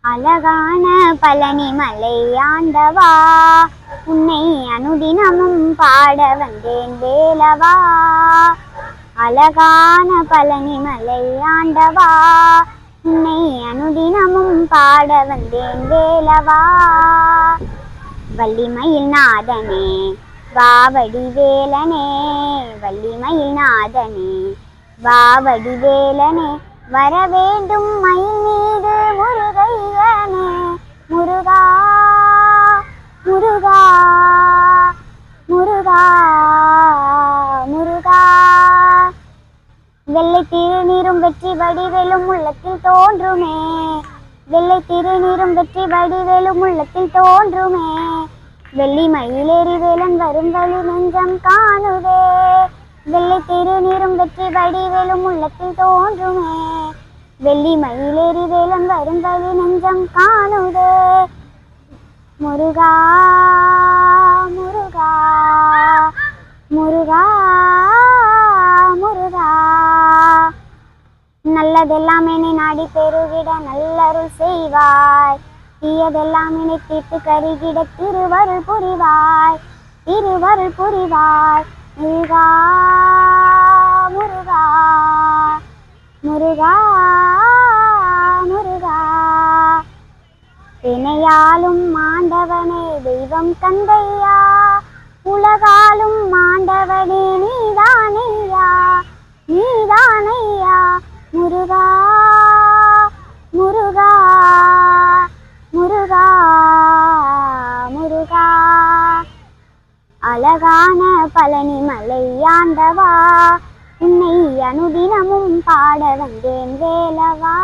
அழகான பழனி மலை ஆண்டவா, உன்னை அனுதினமும் பாட வந்தேன் வேலவா. அழகான பழனி மலை ஆண்டவா, உன்னை அனுதினமும் பாட வந்தேன் வேலவா. வள்ளிமயில் நாதனே வாவடி வேலனே, வள்ளிமயில் நாதனே வாவடி வேலனே, வரவேண்டும் மயில் மீது முருகையனே. முருகா முருகா முருகா முருகா. வெள்ளை திருநீரும் வெற்றி வடிவேலும் உள்ளத்தில் தோன்றுமே, வெள்ளை திருநீரும் வெற்றி வடிவேலும் உள்ளத்தில் தோன்றுமே. வெள்ளி மயிலேறி வேலன் வரும் வழி நெஞ்சம் காணுதே, வெள்ளை திருநீரும் வெற்றி வடிவேலும் உள்ளத்தில் தோன்றுமே. வெள்ளி மயிலேறி வேலன் வரும் வழி நெஞ்சம் காணுதே. முருகா முருகா முருகா முருகா. நல்லதெல்லாம் என்னை நாடி பெருகிட நல்லருள் செய்வாய், தீயதெல்லாம் என்னை தீர்த்து கருகிட திருவருள் புரிவாய், திருவருள் புரிவாய். முருகா முருகா முருகா முருகா. தினையாலும் மாண்டவனே தெய்வம் தந்தையா, உலகாலும் மாண்டவனே நீதானையா, நீதானையா. முருகா முருகா முருகா முருகா. அழகான பழனி மலை ஆண்டவா, உன்னை அனுதினமும் பாட வந்தேன் வேலவா.